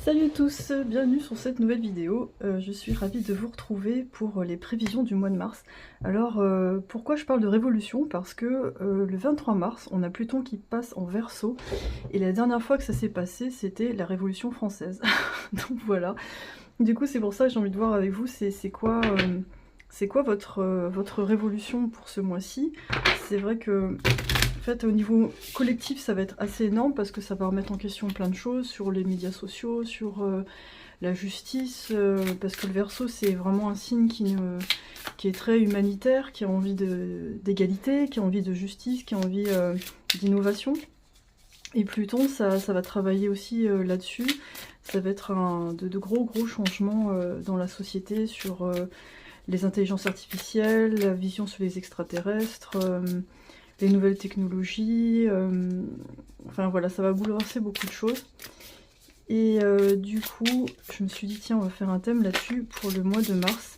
Salut à tous, bienvenue sur cette nouvelle vidéo. Je suis ravie de vous retrouver pour les prévisions du mois de mars. Alors, pourquoi je parle de révolution? Parce que le 23 mars, on a Pluton qui passe en Verseau, et la dernière fois que ça s'est passé, c'était la Révolution française. Donc voilà. Du coup, c'est pour ça que j'ai envie de voir avec vous, c'est quoi votre révolution pour ce mois-ci. C'est vrai que en fait, au niveau collectif, ça va être assez énorme parce que ça va remettre en question plein de choses sur les médias sociaux, sur la justice, parce que le Verseau, c'est vraiment un signe qui est très humanitaire, qui a envie d'égalité, qui a envie de justice, qui a envie d'innovation. Et Pluton, ça va travailler aussi là-dessus. Ça va être de gros changements dans la société sur les intelligences artificielles, la vision sur les extraterrestres, les nouvelles technologies, enfin voilà, ça va bouleverser beaucoup de choses. Et du coup, je me suis dit tiens, on va faire un thème là-dessus pour le mois de mars.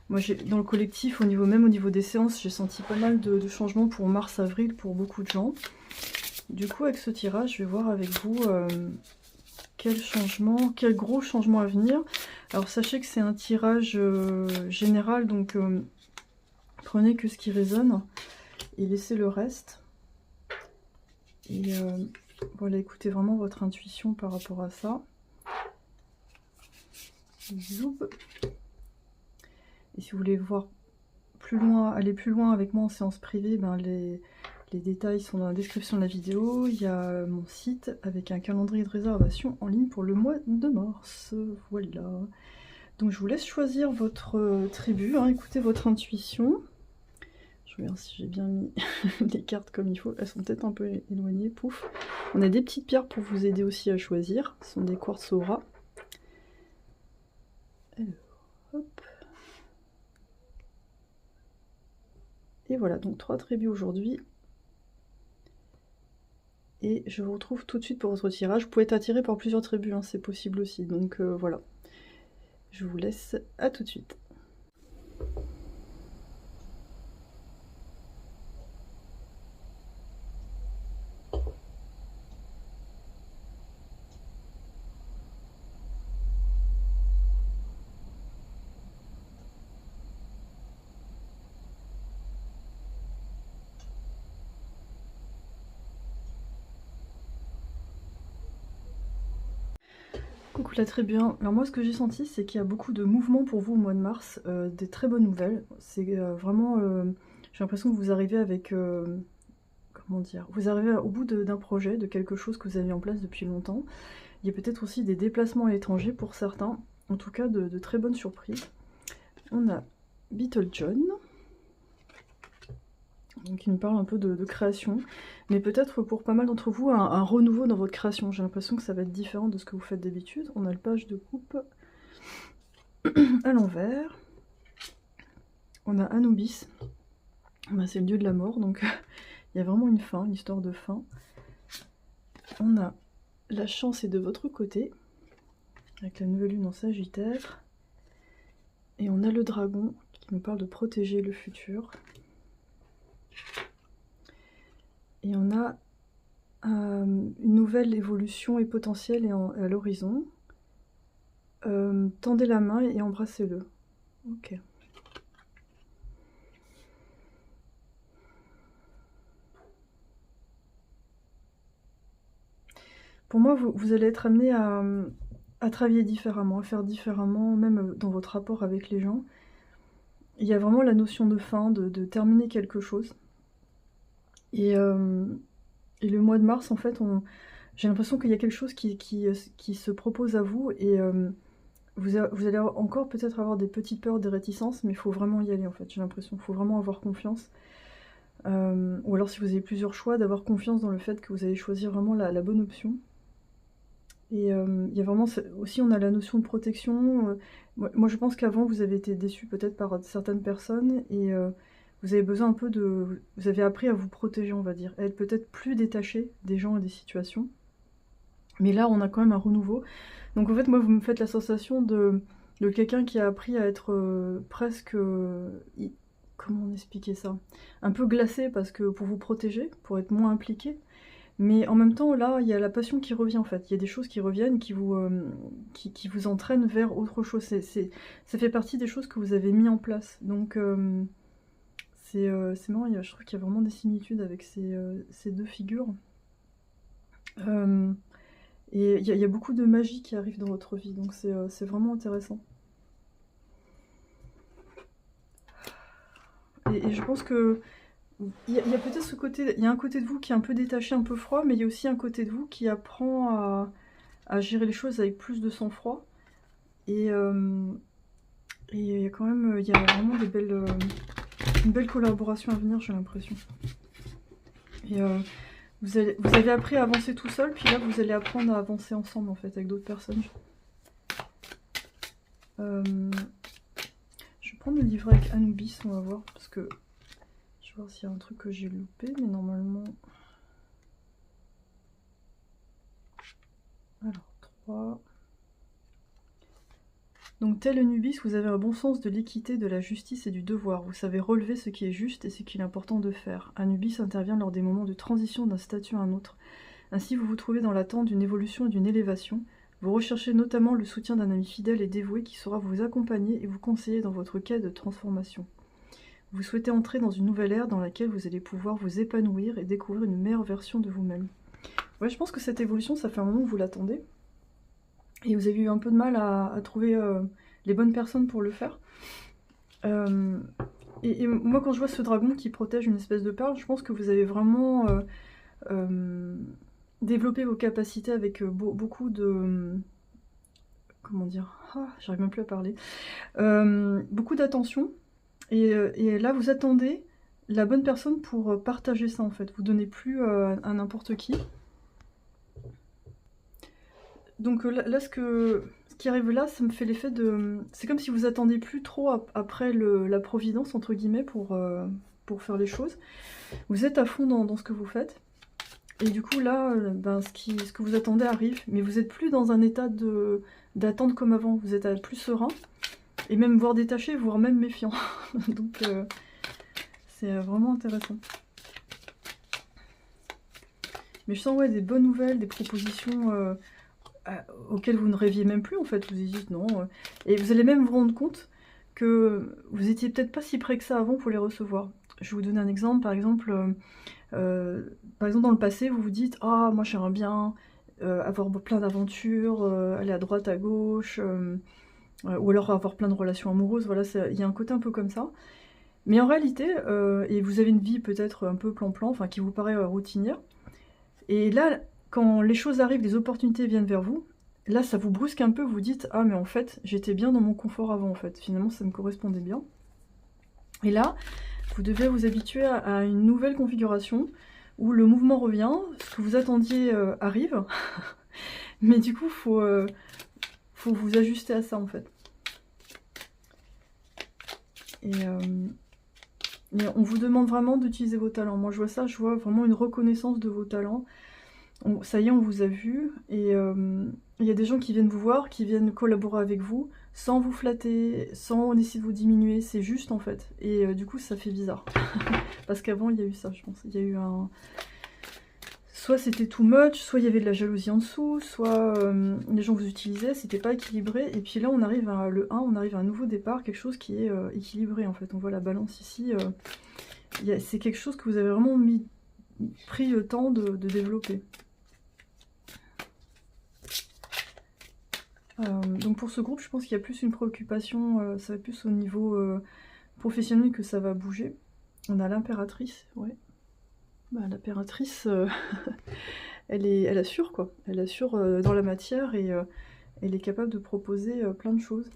Moi, dans le collectif, même au niveau des séances, j'ai senti pas mal de changements pour mars-avril pour beaucoup de gens. Du coup, avec ce tirage, je vais voir avec vous quel gros changement à venir. Alors sachez que c'est un tirage général, donc prenez que ce qui résonne et laissez le reste. Et voilà, écoutez vraiment votre intuition par rapport à ça. Zoom. Et si vous voulez voir plus loin, aller plus loin avec moi en séance privée, ben les détails sont dans la description de la vidéo. Il y a mon site avec un calendrier de réservation en ligne pour le mois de mars. Voilà. Donc je vous laisse choisir votre tribu, hein, écoutez votre intuition. Je regarde si j'ai bien mis les cartes comme il faut. Elles sont peut-être un peu éloignées. Pouf. On a des petites pierres pour vous aider aussi à choisir. Ce sont des quartz aura. Alors, hop. Et voilà, donc 3 tribus aujourd'hui. Et je vous retrouve tout de suite pour votre tirage. Vous pouvez être attiré par plusieurs tribus, hein, c'est possible aussi. Donc voilà. Je vous laisse, à tout de suite. Coucou la tribu 1. Alors moi ce que j'ai senti c'est qu'il y a beaucoup de mouvements pour vous au mois de mars, des très bonnes nouvelles. C'est vraiment, j'ai l'impression que vous arrivez avec, comment dire, vous arrivez au bout d'un projet, de quelque chose que vous avez mis en place depuis longtemps. Il y a peut-être aussi des déplacements à l'étranger pour certains, en tout cas de très bonnes surprises. On a Beetle John, donc il nous parle un peu de création, mais peut-être pour pas mal d'entre vous un renouveau dans votre création. J'ai l'impression que ça va être différent de ce que vous faites d'habitude. On a le page de coupe à l'envers. On a Anubis, ben, c'est le dieu de la mort, donc il y a vraiment une fin, une histoire de fin. On a la chance est de votre côté, avec la nouvelle lune en Sagittaire. Et on a le dragon qui nous parle de protéger le futur. Et on a une nouvelle évolution et potentielle à l'horizon. Tendez la main et embrassez-le. Ok. Pour moi, vous allez être amené à travailler différemment, à faire différemment, même dans votre rapport avec les gens. Il y a vraiment la notion de fin, de terminer quelque chose. Et le mois de mars, en fait, j'ai l'impression qu'il y a quelque chose qui se propose à vous, et vous allez encore peut-être avoir des petites peurs, des réticences, mais il faut vraiment y aller, en fait, j'ai l'impression. Il faut vraiment avoir confiance. Ou alors, si vous avez plusieurs choix, d'avoir confiance dans le fait que vous allez choisir vraiment la bonne option. Et il y a vraiment aussi, on a la notion de protection. Moi, je pense qu'avant, vous avez été déçu peut-être par certaines personnes, et vous avez besoin un peu vous avez appris à vous protéger, on va dire, à être peut-être plus détaché des gens et des situations. Mais là, on a quand même un renouveau. Donc en fait, moi, vous me faites la sensation de quelqu'un qui a appris à être presque... comment on expliquait ça? Un peu glacé, parce que pour vous protéger, pour être moins impliqué. Mais en même temps, là, il y a la passion qui revient en fait. Il y a des choses qui reviennent, qui vous entraînent vers autre chose. Ça fait partie des choses que vous avez mis en place. Donc c'est marrant, je trouve qu'il y a vraiment des similitudes avec ces deux figures. Et il y a beaucoup de magie qui arrive dans votre vie, donc c'est vraiment intéressant. Et je pense que il y a peut-être ce côté, il y a un côté de vous qui est un peu détaché, un peu froid, mais il y a aussi un côté de vous qui apprend à gérer les choses avec plus de sang-froid. Et il y a quand même, il y a vraiment une belle collaboration à venir, j'ai l'impression. Et vous avez appris à avancer tout seul, puis là vous allez apprendre à avancer ensemble en fait, avec d'autres personnes. Je vais prendre le livret avec Anubis, on va voir, parce que je vais voir s'il y a un truc que j'ai loupé, mais normalement... Alors, 3... Donc, tel Anubis, vous avez un bon sens de l'équité, de la justice et du devoir. Vous savez relever ce qui est juste et ce qu'il est important de faire. Anubis intervient lors des moments de transition d'un statut à un autre. Ainsi, vous vous trouvez dans l'attente d'une évolution et d'une élévation. Vous recherchez notamment le soutien d'un ami fidèle et dévoué qui saura vous accompagner et vous conseiller dans votre quête de transformation. Vous souhaitez entrer dans une nouvelle ère dans laquelle vous allez pouvoir vous épanouir et découvrir une meilleure version de vous-même. Ouais, je pense que cette évolution, ça fait un moment que vous l'attendez. Et vous avez eu un peu de mal à trouver les bonnes personnes pour le faire. Et moi, quand je vois ce dragon qui protège une espèce de perle, je pense que vous avez vraiment développé vos capacités avec beaucoup de... comment dire, j'arrive même plus à parler. Beaucoup d'attention. Et là, vous attendez la bonne personne pour partager ça, en fait. Vous donnez plus à n'importe qui. Donc là, ce qui arrive là, ça me fait l'effet de... C'est comme si vous attendiez plus trop après la providence, entre guillemets, pour faire les choses. Vous êtes à fond dans ce que vous faites. Et du coup, là, ce que vous attendez arrive. Mais vous n'êtes plus dans un état d'attente comme avant. Vous êtes plus serein. Et même voire détaché, voire même méfiant. Donc c'est vraiment intéressant. Mais je sens des bonnes nouvelles, des propositions auxquelles vous ne rêviez même plus en fait. Vous dites non. Et vous allez même vous rendre compte que vous étiez peut-être pas si près que ça avant pour les recevoir. Je vais vous donner un exemple. Par exemple, dans le passé, vous vous dites « Ah, moi j'aimerais bien avoir plein d'aventures, aller à droite, à gauche... ou alors avoir plein de relations amoureuses, voilà, il y a un côté un peu comme ça. Mais en réalité, et vous avez une vie peut-être un peu plan-plan, enfin qui vous paraît routinière, et là, quand les choses arrivent, les opportunités viennent vers vous, là ça vous brusque un peu, vous dites « Ah mais en fait, j'étais bien dans mon confort avant en fait, finalement ça me correspondait bien ». Et là, vous devez vous habituer à une nouvelle configuration, où le mouvement revient, ce que vous attendiez arrive, mais du coup, faut vous ajuster à ça en fait. Et on vous demande vraiment d'utiliser vos talents. Moi je vois ça, je vois vraiment une reconnaissance de vos talents. Ça y est, on vous a vu. Et il y a des gens qui viennent vous voir, qui viennent collaborer avec vous, sans vous flatter, sans essayer de vous diminuer. C'est juste en fait. Et du coup ça fait bizarre. Parce qu'avant il y a eu ça, je pense. Il y a eu un... Soit c'était too much, soit il y avait de la jalousie en dessous, soit les gens vous utilisaient, c'était pas équilibré. Et puis là, on arrive à le 1, on arrive à un nouveau départ, quelque chose qui est équilibré en fait. On voit la balance ici. C'est quelque chose que vous avez vraiment pris le temps de développer. Donc pour ce groupe, je pense qu'il y a plus une préoccupation, ça va plus au niveau professionnel que ça va bouger. On a l'impératrice, ouais. Bah, l'impératrice, elle assure quoi. Elle assure dans la matière et elle est capable de proposer plein de choses.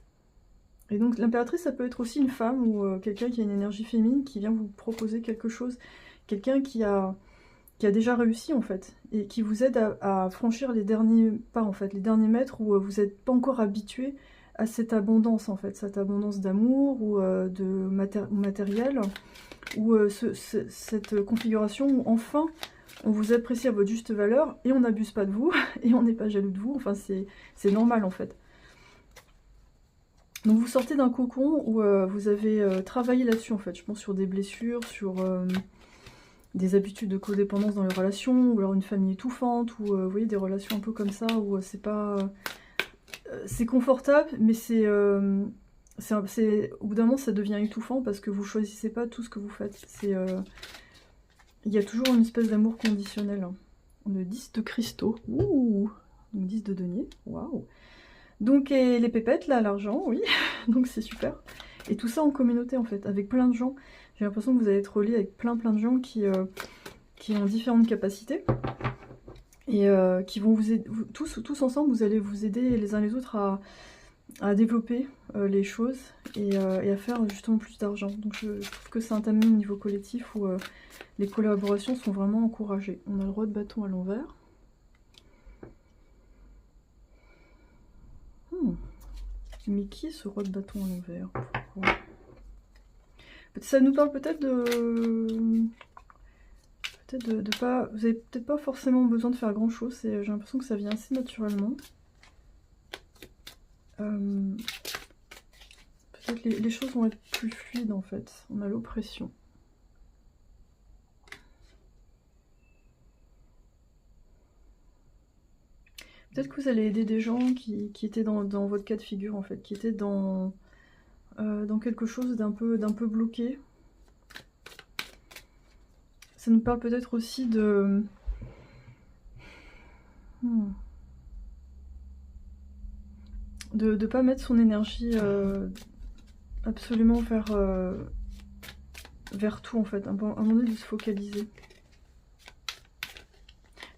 Et donc l'impératrice, ça peut être aussi une femme ou quelqu'un qui a une énergie féminine qui vient vous proposer quelque chose. Quelqu'un qui a déjà réussi en fait. Et qui vous aide à franchir les derniers pas en fait, les derniers mètres où vous n'êtes pas encore habitué à cette abondance en fait. Cette abondance d'amour ou de matériel. Ou cette configuration où enfin on vous apprécie à votre juste valeur et on n'abuse pas de vous et on n'est pas jaloux de vous, enfin c'est normal en fait. Donc vous sortez d'un cocon où vous avez travaillé là-dessus en fait, je pense sur des blessures, sur des habitudes de codépendance dans les relations, ou alors une famille étouffante, ou vous voyez, des relations un peu comme ça, où c'est pas... c'est confortable, mais au bout d'un moment, ça devient étouffant parce que vous choisissez pas tout ce que vous faites. Il y a toujours une espèce d'amour conditionnel. Le 10 de cristaux, ouh, donc 10 de denier, waouh. Donc et les pépettes, là, l'argent, oui, donc c'est super. Et tout ça en communauté en fait, avec plein de gens. J'ai l'impression que vous allez être reliés avec plein de gens qui ont différentes capacités. Et qui vont vous aider, tous ensemble, vous allez vous aider les uns les autres à développer les choses et à faire justement plus d'argent. Donc je trouve que c'est un thème au niveau collectif où les collaborations sont vraiment encouragées. On a le roi de bâton à l'envers. Mais qui est ce roi de bâton à l'envers? Pourquoi? Ça nous parle peut-être de... Peut-être de pas... Vous avez peut-être pas forcément besoin de faire grand chose, j'ai l'impression que ça vient assez naturellement. Peut-être les choses vont être plus fluides en fait. On a l'oppression. Peut-être que vous allez aider des gens qui étaient dans votre cas de figure en fait, qui étaient dans quelque chose d'un peu bloqué. Ça nous parle peut-être aussi de... de pas mettre son énergie absolument vers tout en fait, à un moment donné de se focaliser.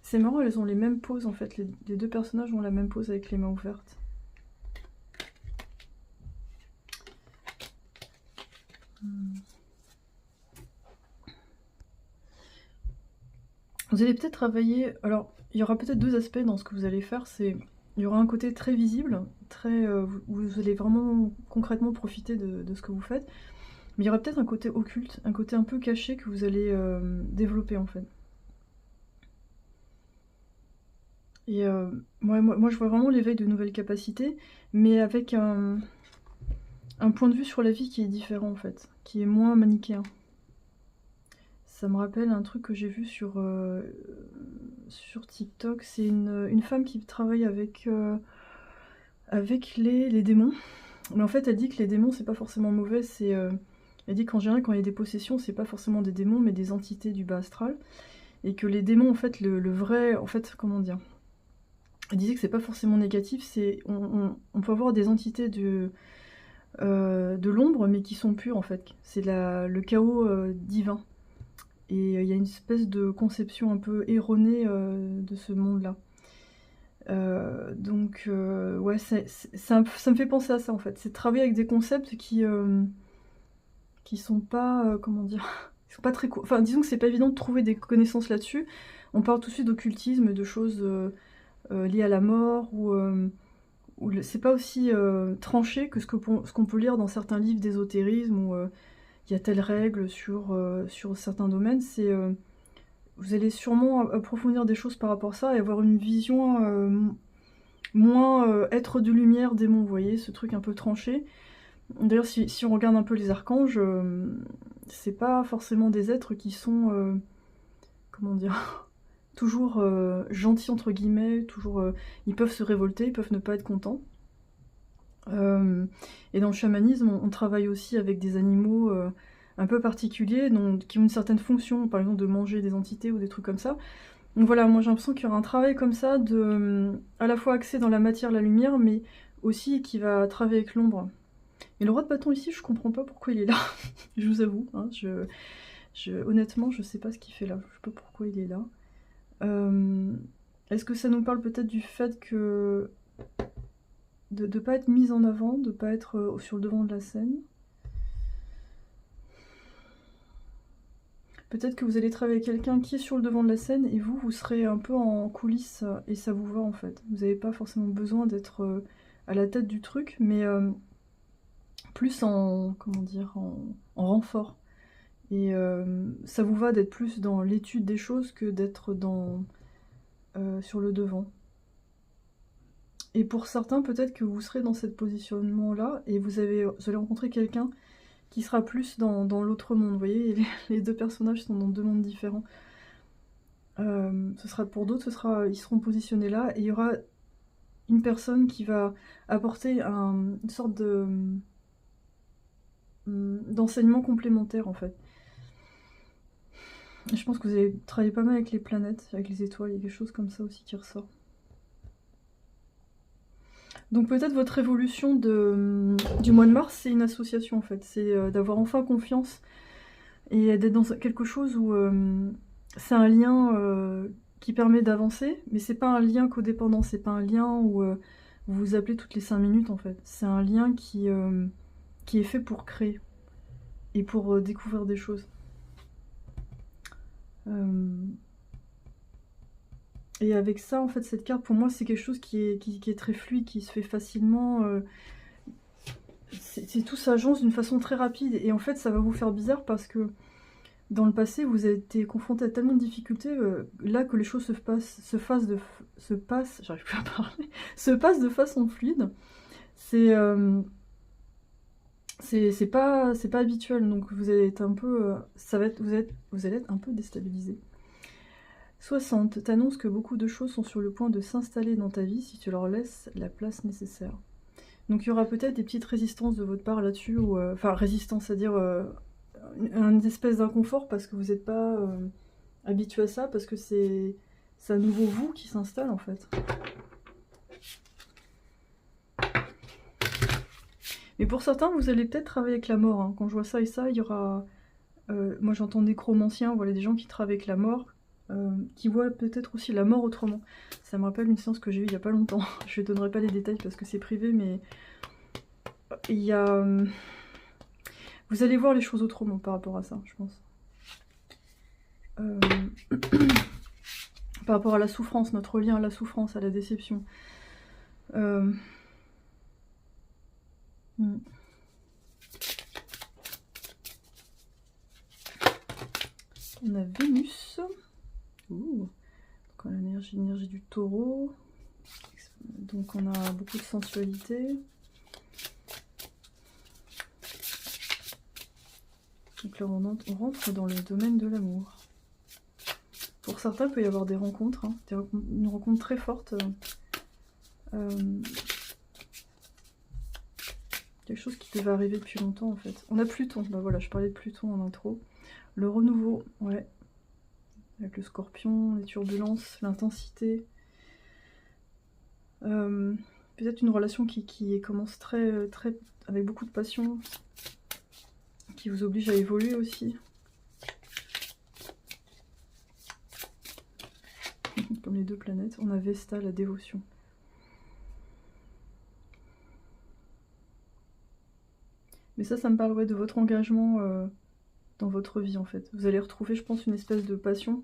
C'est marrant, elles ont les mêmes poses en fait, les deux personnages ont la même pose avec les mains ouvertes. Vous allez peut-être travailler, alors il y aura peut-être deux aspects dans ce que vous allez faire, il y aura un côté très visible, où vous allez vraiment concrètement profiter de ce que vous faites, mais il y aura peut-être un côté occulte, un côté un peu caché que vous allez développer en fait. Et moi je vois vraiment l'éveil de nouvelles capacités, mais avec un point de vue sur la vie qui est différent en fait, qui est moins manichéen. Ça me rappelle un truc que j'ai vu sur TikTok, c'est une femme qui travaille avec les démons. Mais en fait elle dit que les démons c'est pas forcément mauvais, elle dit qu'en général quand il y a des possessions c'est pas forcément des démons mais des entités du bas astral. Et que les démons en fait le vrai, en fait comment dire, elle disait que c'est pas forcément négatif, on peut avoir des entités de l'ombre mais qui sont pures en fait. C'est le chaos divin. Et il y a une espèce de conception un peu erronée de ce monde-là. Donc ouais, ça me fait penser à ça en fait. C'est de travailler avec des concepts qui sont pas, comment dire, ils sont pas très... Enfin, disons que c'est pas évident de trouver des connaissances là-dessus. On parle tout de suite d'occultisme, de choses liées à la mort, ou c'est pas aussi tranché que ce qu'on peut lire dans certains livres d'ésotérisme, où il y a telle règle sur certains domaines. Vous allez sûrement approfondir des choses par rapport à ça et avoir une vision moins être de lumière, démon, vous voyez, ce truc un peu tranché. D'ailleurs, si on regarde un peu les archanges, c'est pas forcément des êtres qui sont, comment dire, toujours gentils entre guillemets, toujours, ils peuvent se révolter, ils peuvent ne pas être contents. Et dans le chamanisme, on travaille aussi avec des animaux un peu particuliers, qui ont une certaine fonction, par exemple de manger des entités ou des trucs comme ça. Donc voilà, moi j'ai l'impression qu'il y aura un travail comme ça, à la fois axé dans la matière, la lumière, mais aussi qui va travailler avec l'ombre. Et le roi de bâton ici, je comprends pas pourquoi il est là, je vous avoue. Hein, honnêtement, je sais pas ce qu'il fait là, je sais pas pourquoi il est là. Est-ce que ça nous parle peut-être du fait que de ne pas être mise en avant, de ne pas être sur le devant de la scène? Peut-être que vous allez travailler avec quelqu'un qui est sur le devant de la scène et vous serez un peu en coulisses et ça vous va en fait. Vous n'avez pas forcément besoin d'être à la tête du truc, mais plus comment dire, en renfort. Et ça vous va d'être plus dans l'étude des choses que d'être sur le devant. Et pour certains, peut-être que vous serez dans ce positionnement-là et vous allez rencontrer quelqu'un qui sera plus dans l'autre monde, vous voyez? Les 2 personnages sont dans 2 mondes différents. Ce sera pour d'autres, ils seront positionnés là et il y aura une personne qui va apporter une sorte d'enseignement complémentaire, en fait. Je pense que vous allez travailler pas mal avec les planètes, avec les étoiles, il y a quelque chose comme ça aussi qui ressort. Donc peut-être votre évolution du mois de mars, c'est une association en fait, c'est d'avoir enfin confiance et d'être dans quelque chose où c'est un lien qui permet d'avancer, mais c'est pas un lien codépendant, c'est pas un lien où vous vous appelez toutes les 5 minutes en fait. C'est un lien qui est fait pour créer et pour découvrir des choses. Et avec ça, en fait, cette carte, pour moi, c'est quelque chose qui est très fluide, qui se fait facilement. Tout s'agence d'une façon très rapide. Et en fait, ça va vous faire bizarre parce que dans le passé, vous avez été confronté à tellement de difficultés, là que les choses se passent j'arrive plus à parler, se passent de façon fluide. C'est pas habituel, donc vous allez être un peu, vous allez être un peu déstabilisé. 60. T'annonce que beaucoup de choses sont sur le point de s'installer dans ta vie si tu leur laisses la place nécessaire. Donc il y aura peut-être des petites résistances de votre part là-dessus, ou enfin résistance, c'est-à-dire une espèce d'inconfort parce que vous n'êtes pas habitué à ça, parce que c'est un nouveau vous qui s'installe en fait. Mais pour certains, vous allez peut-être travailler avec la mort. Hein. Quand je vois ça et ça, il y aura... moi j'entends nécromanciens, voilà, des gens qui travaillent avec la mort, qui voient peut-être aussi la mort autrement. Ça me rappelle une séance que j'ai eue il n'y a pas longtemps. Je ne donnerai pas les détails parce que c'est privé, mais il y a... vous allez voir les choses autrement par rapport à ça, je pense. Par rapport à la souffrance, notre lien à la souffrance, à la déception. On a Vénus. Ouh. Donc on a l'énergie du taureau. Donc on a beaucoup de sensualité. Donc là on rentre dans le domaine de l'amour. Pour certains, il peut y avoir des rencontres, hein, une rencontre très forte. Quelque chose qui devait arriver depuis longtemps en fait. On a Pluton, bah voilà, je parlais de Pluton en intro. Le renouveau, ouais. Avec le scorpion, les turbulences, l'intensité. Peut-être une relation qui commence très, avec beaucoup de passion, qui vous oblige à évoluer aussi. Comme les 2 planètes. On a Vesta, la dévotion. Mais ça me parle de votre engagement dans votre vie en fait. Vous allez retrouver, je pense, une espèce de passion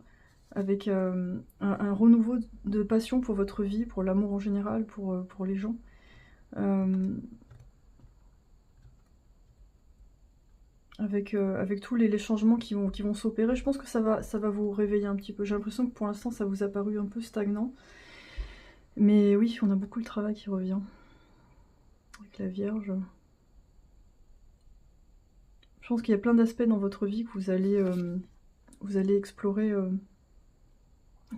avec un renouveau de passion pour votre vie, pour l'amour en général, pour les gens. Avec tous les changements qui vont s'opérer, je pense que ça va vous réveiller un petit peu. J'ai l'impression que pour l'instant ça vous a paru un peu stagnant. Mais oui, on a beaucoup de travail qui revient. Avec la Vierge. Je pense qu'il y a plein d'aspects dans votre vie que vous allez explorer.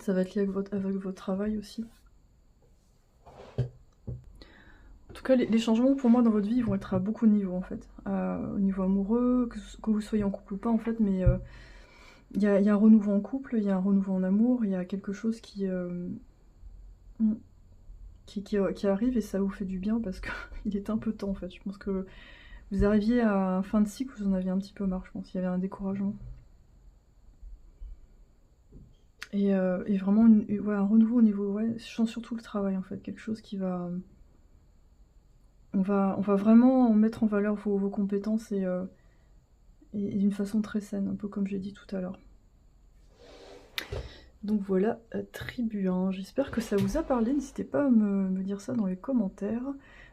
Ça va être lié avec votre travail aussi. En tout cas, les changements pour moi dans votre vie vont être à beaucoup de niveaux en fait. Au niveau amoureux, que vous soyez en couple ou pas en fait, mais il y a un renouveau en couple, il y a un renouveau en amour, il y a quelque chose qui arrive et ça vous fait du bien parce qu'il est un peu temps en fait. Je pense que vous arriviez à fin de cycle, vous en aviez un petit peu marre, je pense. Il y avait un découragement. Et vraiment un renouveau au niveau, ouais, je sens surtout le travail en fait, quelque chose qui va... On va vraiment mettre en valeur vos compétences et d'une façon très saine, un peu comme j'ai dit tout à l'heure. Donc voilà, tribu 1. J'espère que ça vous a parlé, n'hésitez pas à me dire ça dans les commentaires.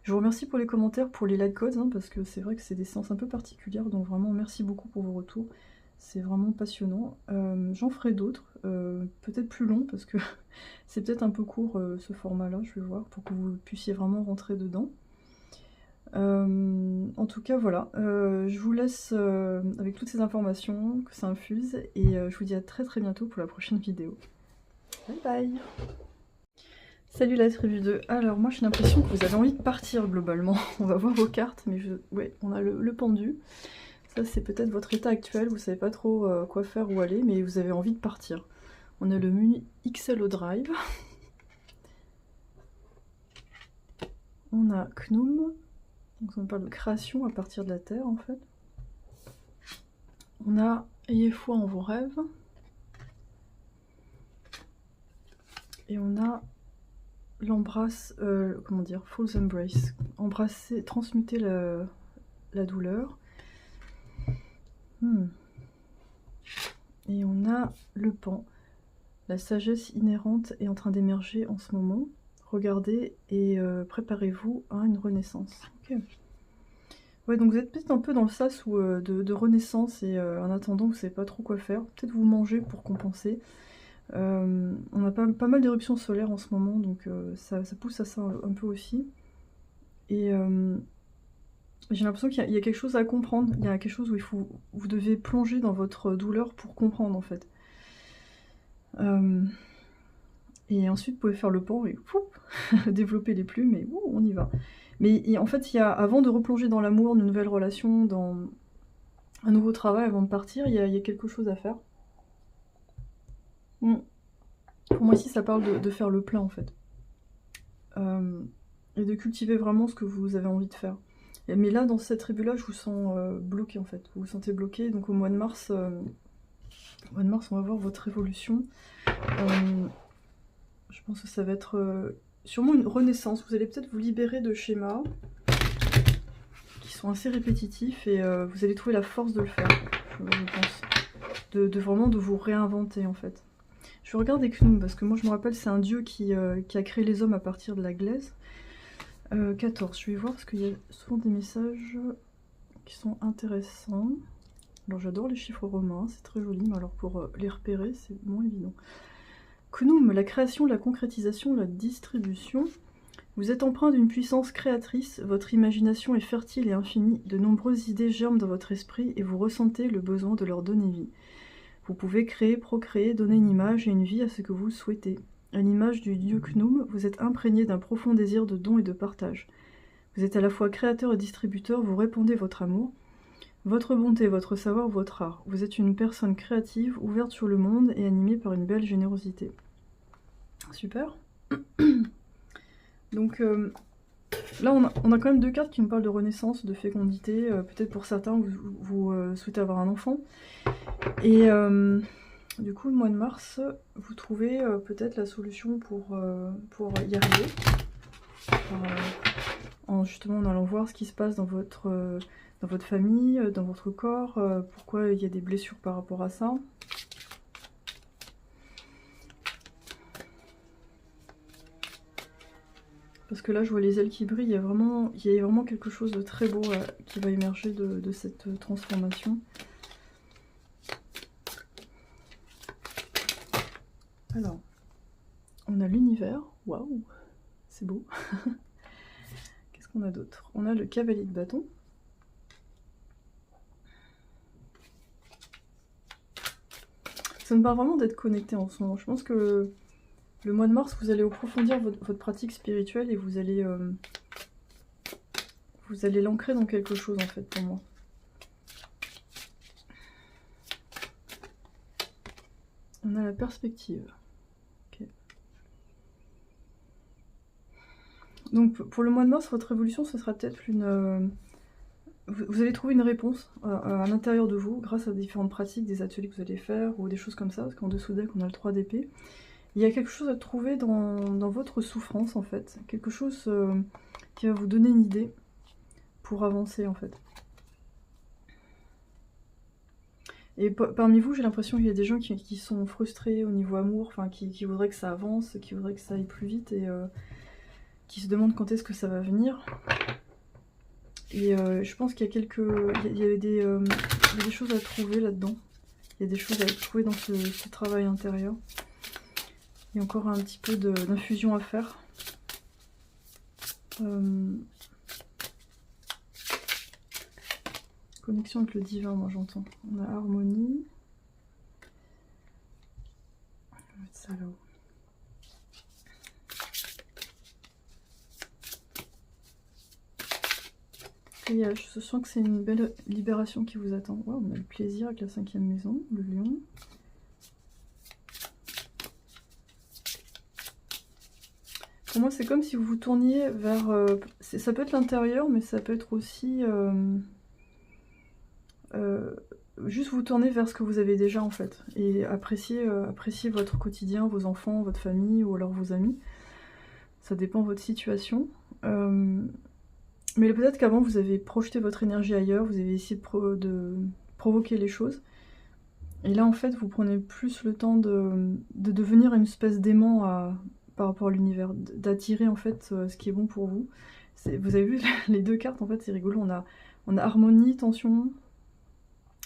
Je vous remercie pour les commentaires, pour les light codes, hein, parce que c'est vrai que c'est des séances un peu particulières, donc vraiment merci beaucoup pour vos retours. C'est vraiment passionnant. J'en ferai d'autres, peut-être plus longs, parce que c'est peut-être un peu court ce format-là, je vais voir, pour que vous puissiez vraiment rentrer dedans. En tout cas, voilà, je vous laisse avec toutes ces informations, que ça infuse, et je vous dis à très très bientôt pour la prochaine vidéo. Bye bye! Salut la tribu 2. Alors moi j'ai l'impression que vous avez envie de partir globalement. On va voir vos cartes, mais ouais, on a le pendu. Ça c'est peut-être votre état actuel, vous savez pas trop quoi faire, où aller, mais vous avez envie de partir. On a le Muni XL au drive. On a Knum, donc on parle de création à partir de la terre en fait. On a Ayez foi en vos rêves. Et on a l'embrasse, comment dire, false embrace. Embrasser, transmuter la douleur. Et on a le pan. La sagesse inhérente est en train d'émerger en ce moment. Regardez et préparez-vous à une renaissance. Okay. Ouais, donc vous êtes peut-être un peu dans le sas de renaissance et en attendant vous savez pas trop quoi faire. Peut-être vous mangez pour compenser. On a pas mal d'éruptions solaires en ce moment, donc ça pousse à ça un peu aussi. Et j'ai l'impression qu'il y a quelque chose à comprendre. Il y a quelque chose où vous devez plonger dans votre douleur pour comprendre en fait. Et ensuite, vous pouvez faire le pan et développer les plumes et on y va. Mais en fait, avant de replonger dans l'amour, une nouvelle relation, dans un nouveau travail, avant de partir, il y a quelque chose à faire. Pour moi ici, ça parle de faire le plein en fait. Et de cultiver vraiment ce que vous avez envie de faire. Mais là, dans cette tribu-là, je vous sens bloqué en fait. Vous vous sentez bloqué, donc au mois de mars, on va voir votre évolution. Je pense que ça va être sûrement une renaissance. Vous allez peut-être vous libérer de schémas qui sont assez répétitifs et vous allez trouver la force de le faire, je pense. Vraiment de vous réinventer en fait. Je regarde Eknum parce que moi je me rappelle c'est un dieu qui a créé les hommes à partir de la glaise. 14, je vais voir parce qu'il y a souvent des messages qui sont intéressants. Alors j'adore les chiffres romains, c'est très joli, mais alors pour les repérer c'est moins évident. Knum, la création, la concrétisation, la distribution. Vous êtes empreint d'une puissance créatrice, votre imagination est fertile et infinie, de nombreuses idées germent dans votre esprit et vous ressentez le besoin de leur donner vie. Vous pouvez créer, procréer, donner une image et une vie à ce que vous souhaitez. À l'image du dieu Knum, vous êtes imprégné d'un profond désir de don et de partage. Vous êtes à la fois créateur et distributeur, vous répandez votre amour, votre bonté, votre savoir, votre art. Vous êtes une personne créative, ouverte sur le monde et animée par une belle générosité. Super. Donc là, on a quand même deux cartes qui nous parlent de renaissance, de fécondité. Peut-être pour certains, vous souhaitez avoir un enfant. Et du coup, le mois de mars, vous trouvez peut-être la solution pour y arriver. Justement, en allant voir ce qui se passe dans votre famille, dans votre corps, pourquoi il y a des blessures par rapport à ça. Parce que là, je vois les ailes qui brillent, il y a vraiment quelque chose de très beau qui va émerger de cette transformation. Alors, on a l'univers, waouh, c'est beau. Qu'est-ce qu'on a d'autre? On a le cavalier de bâton. Ça me parle vraiment d'être connecté en ce moment. Je pense que le mois de mars, vous allez approfondir votre pratique spirituelle et vous allez l'ancrer dans quelque chose en fait pour moi. On a la perspective. Okay. Donc pour le mois de mars, votre évolution, ce sera peut-être vous allez trouver une réponse à l'intérieur de vous grâce à différentes pratiques, des ateliers que vous allez faire ou des choses comme ça, parce qu'en dessous deck, on a le 3 d'épée. Il y a quelque chose à trouver dans votre souffrance en fait, quelque chose qui va vous donner une idée pour avancer en fait. Et parmi vous, j'ai l'impression qu'il y a des gens qui sont frustrés au niveau amour, enfin qui voudraient que ça avance, qui voudraient que ça aille plus vite et qui se demandent quand est-ce que ça va venir. Et je pense qu'il y a des choses à trouver là-dedans. Il y a des choses à trouver dans ce travail intérieur. Il y a encore un petit peu d'infusion à faire. Connexion avec le divin, moi j'entends. On a harmonie. On va mettre ça là-haut. Et je sens que c'est une belle libération qui vous attend. Ouais, on a le plaisir avec la 5e maison, le lion. Pour moi, c'est comme si vous vous tourniez vers... ça peut être l'intérieur, mais ça peut être aussi... juste vous tourner vers ce que vous avez déjà, en fait. Et apprécier votre quotidien, vos enfants, votre famille, ou alors vos amis. Ça dépend de votre situation. Mais peut-être qu'avant, vous avez projeté votre énergie ailleurs, vous avez essayé de provoquer les choses. Et là, en fait, vous prenez plus le temps de devenir une espèce d'aimant par rapport à l'univers, d'attirer, en fait, ce qui est bon pour vous. Vous avez vu, les deux cartes, en fait, c'est rigolo. On a harmonie, tension,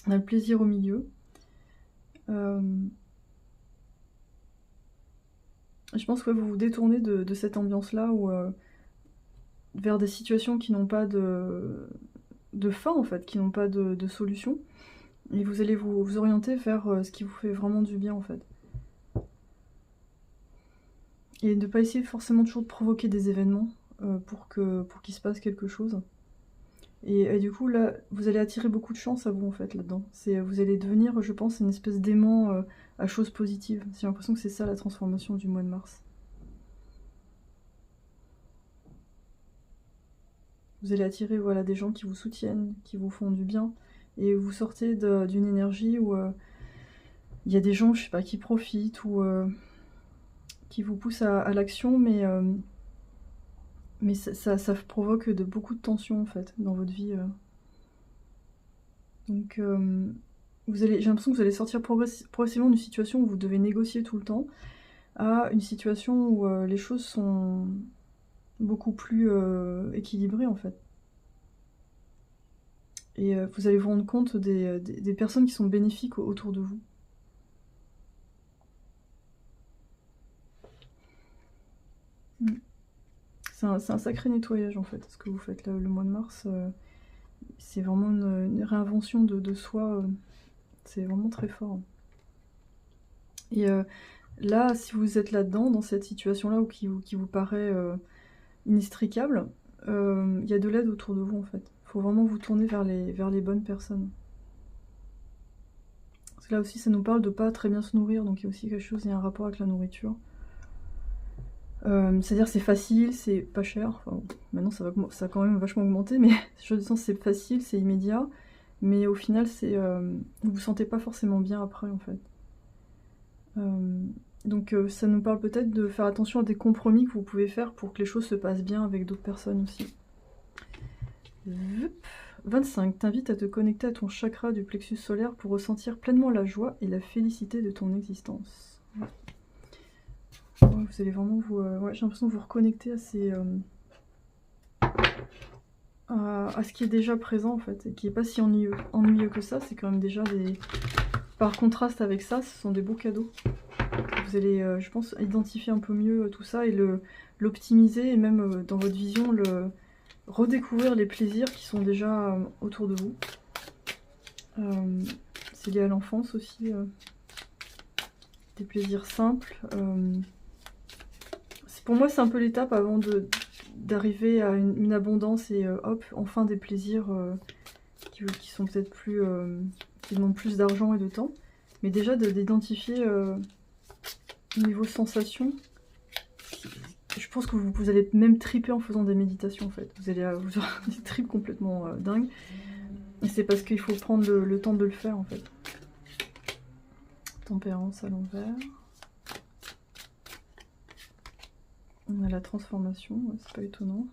on a le plaisir au milieu. Je pense que vous vous détournez de cette ambiance-là où... vers des situations qui n'ont pas de fin, en fait, qui n'ont pas de solution. Et vous allez vous orienter vers ce qui vous fait vraiment du bien, en fait. Et de ne pas essayer forcément toujours de provoquer des événements pour qu'il se passe quelque chose. Et du coup, là, vous allez attirer beaucoup de chance à vous, en fait, là-dedans. Vous allez devenir, je pense, une espèce d'aimant à choses positives. J'ai l'impression que c'est ça, la transformation du mois de mars. Vous allez attirer, voilà, des gens qui vous soutiennent, qui vous font du bien. Et vous sortez d'une énergie où il y a des gens, je sais pas, qui profitent ou qui vous poussent à l'action, mais ça provoque beaucoup de tension, en fait, dans votre vie. Donc, j'ai l'impression que vous allez sortir progressivement d'une situation où vous devez négocier tout le temps à une situation où les choses sont beaucoup plus équilibrées, en fait. Et vous allez vous rendre compte des personnes qui sont bénéfiques autour de vous. C'est un sacré nettoyage, en fait, ce que vous faites là, le mois de mars. C'est vraiment une réinvention de soi. C'est vraiment très fort. Et là, si vous êtes là-dedans, dans cette situation-là, ou qui vous paraît inextricable, il y a de l'aide autour de vous, en fait. Il faut vraiment vous tourner vers les bonnes personnes. Parce que là aussi, ça nous parle de pas très bien se nourrir, donc il y a aussi quelque chose, il y a un rapport avec la nourriture. C'est-à-dire c'est facile, c'est pas cher, enfin, maintenant ça a quand même vachement augmenté, mais je veux dire c'est facile, c'est immédiat, mais au final vous vous sentez pas forcément bien après, en fait. Donc ça nous parle peut-être de faire attention à des compromis que vous pouvez faire pour que les choses se passent bien avec d'autres personnes aussi. 25. T'invite à te connecter à ton chakra du plexus solaire pour ressentir pleinement la joie et la félicité de ton existence. Ouais. Ouais, vous allez vraiment j'ai l'impression de vous reconnecter à ce qui est déjà présent, en fait, et qui est pas si ennuyeux que ça. C'est quand même déjà par contraste avec ça, ce sont des beaux cadeaux. Vous allez, je pense, identifier un peu mieux tout ça et l'optimiser, et même dans votre vision, redécouvrir les plaisirs qui sont déjà autour de vous. C'est lié à l'enfance aussi. Des plaisirs simples. Pour moi, c'est un peu l'étape avant d'arriver à une abondance et hop, enfin des plaisirs qui sont peut-être plus... qui demandent plus d'argent et de temps. Mais déjà d'identifier niveau sensation, je pense que vous allez même triper en faisant des méditations, en fait. Vous allez avoir des trips complètement dingues. Et c'est parce qu'il faut prendre le temps de le faire, en fait. Tempérance à l'envers. On a la transformation, c'est pas étonnant.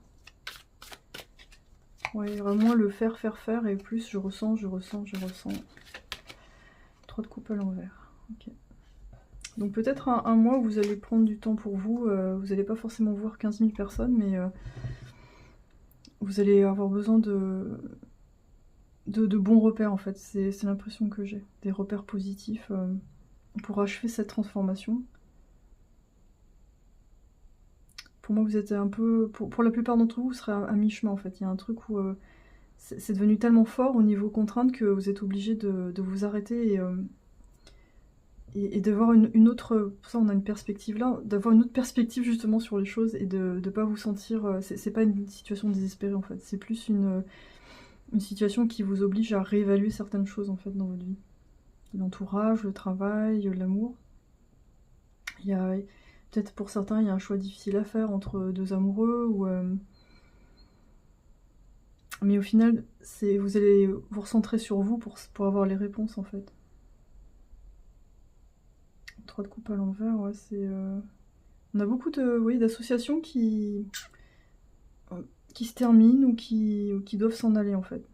Ouais, vraiment le faire, et plus je ressens. 3 de coupe à l'envers. Ok. Donc peut-être un mois où vous allez prendre du temps pour vous. Vous n'allez pas forcément voir 15 000 personnes, mais vous allez avoir besoin de bons repères, en fait. C'est l'impression que j'ai. Des repères positifs pour achever cette transformation. Pour moi, vous êtes un peu... Pour la plupart d'entre vous, vous serez à mi-chemin, en fait. Il y a un truc où c'est devenu tellement fort au niveau contrainte que vous êtes obligé de vous arrêter et d'avoir une autre... Pour ça on a une perspective là, d'avoir une autre perspective justement sur les choses et de pas vous sentir... c'est pas une situation désespérée en fait, c'est plus une situation qui vous oblige à réévaluer certaines choses en fait dans votre vie. L'entourage, le travail, l'amour. Il y a... Peut-être pour certains il y a un choix difficile à faire entre deux amoureux ou... Mais au final, vous allez vous recentrer sur vous pour avoir les réponses en fait. 3 de coupe à l'envers, ouais, c'est... On a beaucoup d'associations qui se terminent ou qui doivent s'en aller en fait.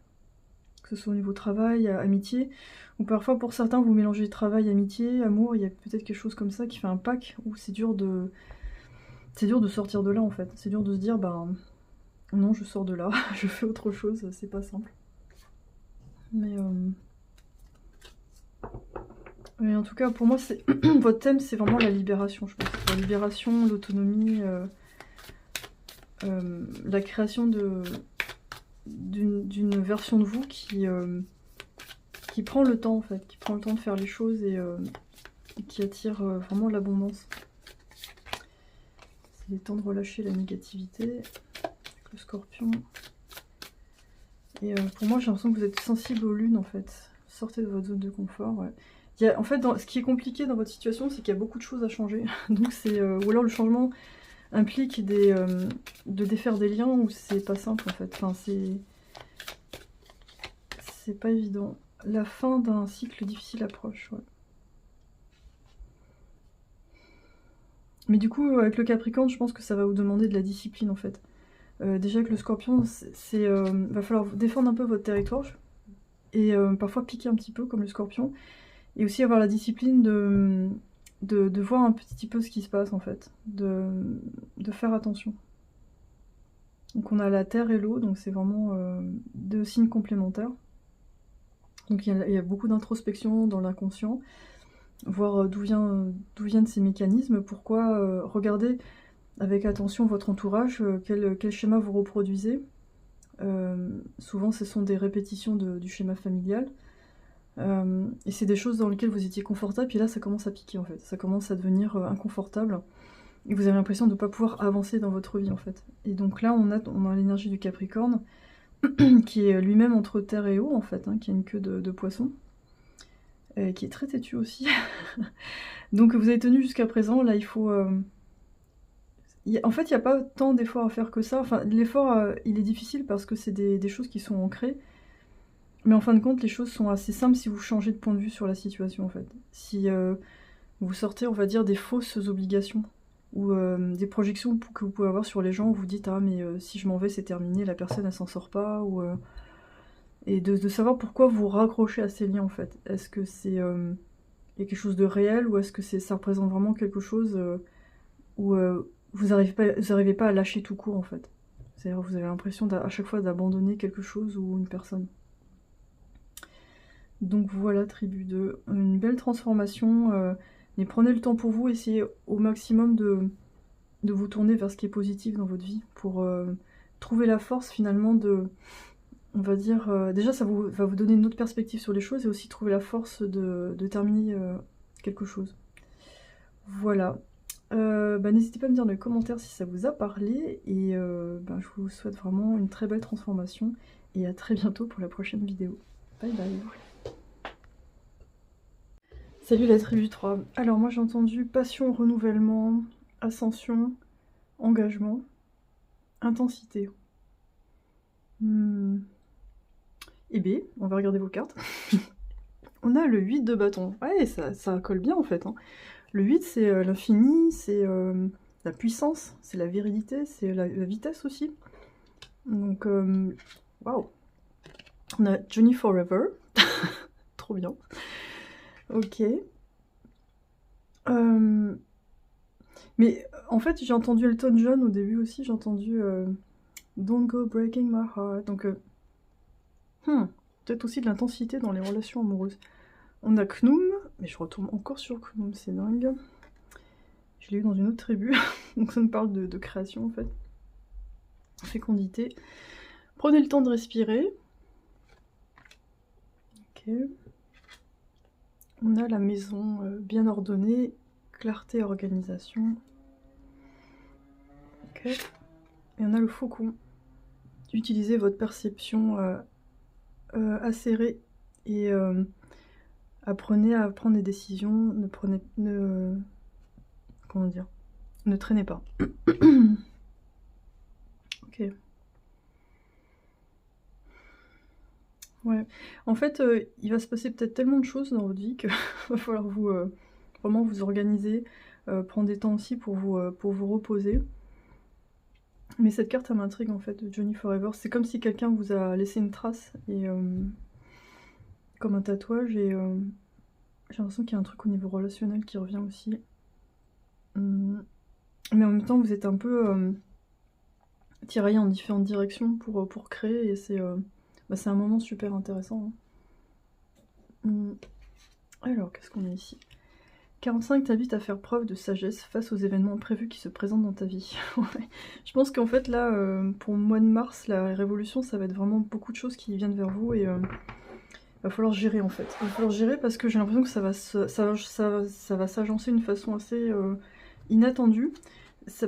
Que ce soit au niveau travail, amitié, ou parfois pour certains vous mélangez travail, amitié, amour, il y a peut-être quelque chose comme ça qui fait un pack où c'est dur de sortir de là en fait. C'est dur de se dire, ben non, je sors de là, je fais autre chose, c'est pas simple. Mais en tout cas, pour moi, votre thème, c'est vraiment la libération, je pense. La libération, l'autonomie, la création d'une version de vous qui prend le temps, en fait, qui prend le temps de faire les choses et qui attire vraiment l'abondance. C'est le temps de relâcher la négativité avec le scorpion. Et pour moi, j'ai l'impression que vous êtes sensible aux lunes, en fait. Sortez de votre zone de confort, ouais. En fait, ce qui est compliqué dans votre situation, c'est qu'il y a beaucoup de choses à changer. Donc c'est ou alors le changement implique de défaire des liens où c'est pas simple en fait. Enfin, c'est pas évident. La fin d'un cycle difficile approche, ouais. Mais du coup, avec le Capricorne, je pense que ça va vous demander de la discipline en fait. Déjà avec le Scorpion, va falloir défendre un peu votre territoire et parfois piquer un petit peu comme le Scorpion. Et aussi avoir la discipline de voir un petit peu ce qui se passe en fait, de faire attention. Donc on a la terre et l'eau, donc c'est vraiment 2 signes complémentaires. Donc il y a beaucoup d'introspection dans l'inconscient, voir d'où viennent ces mécanismes, pourquoi, regardez avec attention votre entourage, quel schéma vous reproduisez. Souvent ce sont des répétitions du schéma familial. Et c'est des choses dans lesquelles vous étiez confortable, puis là ça commence à piquer en fait, ça commence à devenir inconfortable, et vous avez l'impression de ne pas pouvoir avancer dans votre vie en fait. Et donc là on a l'énergie du Capricorne, qui est lui-même entre terre et eau en fait, hein, qui a une queue de poisson, qui est très têtu aussi. Donc vous avez tenu jusqu'à présent, là il faut... En fait il n'y a pas tant d'efforts à faire que ça, enfin l'effort il est difficile parce que c'est des choses qui sont ancrées. Mais en fin de compte, les choses sont assez simples si vous changez de point de vue sur la situation, en fait. Si vous sortez, on va dire, des fausses obligations, ou des projections que vous pouvez avoir sur les gens, où vous dites « Ah, mais si je m'en vais, c'est terminé, la personne, elle s'en sort pas », ou... et de savoir pourquoi vous raccrochez à ces liens, en fait. Est-ce que c'est y a quelque chose de réel, ou est-ce que ça représente vraiment quelque chose où vous n'arrivez pas à lâcher tout court, en fait. C'est-à-dire vous avez l'impression à chaque fois d'abandonner quelque chose ou une personne. Donc voilà, tribu 2, une belle transformation, mais prenez le temps pour vous, essayez au maximum de vous tourner vers ce qui est positif dans votre vie, pour trouver la force finalement on va dire, déjà ça va vous donner une autre perspective sur les choses, et aussi trouver la force de terminer quelque chose. Voilà. N'hésitez pas à me dire dans les commentaires si ça vous a parlé, et je vous souhaite vraiment une très belle transformation, et à très bientôt pour la prochaine vidéo. Bye bye. Salut la tribu 3. Alors moi j'ai entendu passion, renouvellement, ascension, engagement, intensité. Eh bien, on va regarder vos cartes. On a le 8 de bâton. Ouais, ça colle bien en fait. Hein. Le 8 c'est l'infini, c'est la puissance, c'est la virilité, c'est la vitesse aussi. Donc, waouh. On a Johnny Forever. Trop bien. Ok. Mais en fait, j'ai entendu Elton John au début aussi, j'ai entendu Don't Go Breaking My Heart. Donc, peut-être aussi de l'intensité dans les relations amoureuses. On a Knum, mais je retombe encore sur Knum, c'est dingue. Je l'ai eu dans une autre tribu, donc ça me parle de création en fait. Fécondité. Prenez le temps de respirer. Ok. On a la maison bien ordonnée, clarté, organisation. Ok. Et on a le faucon. Utilisez votre perception acérée et apprenez à prendre des décisions. Comment dire, ne traînez pas. Ok. Ouais. En fait, il va se passer peut-être tellement de choses dans votre vie que va falloir vous vraiment vous organiser, prendre des temps aussi pour vous reposer. Mais cette carte, elle m'intrigue en fait, de Johnny Forever. C'est comme si quelqu'un vous a laissé une trace, et comme un tatouage, et j'ai l'impression qu'il y a un truc au niveau relationnel qui revient aussi. Mais en même temps, vous êtes un peu tiraillé en différentes directions pour créer, et c'est un moment super intéressant. Hein. Alors, qu'est-ce qu'on a ici? 45 t'invite à faire preuve de sagesse face aux événements imprévus qui se présentent dans ta vie. Ouais. Je pense qu'en fait là, pour le mois de mars, la révolution, ça va être vraiment beaucoup de choses qui viennent vers vous, et va falloir gérer en fait. Il va falloir gérer parce que j'ai l'impression que ça va s'agencer d'une façon assez inattendue.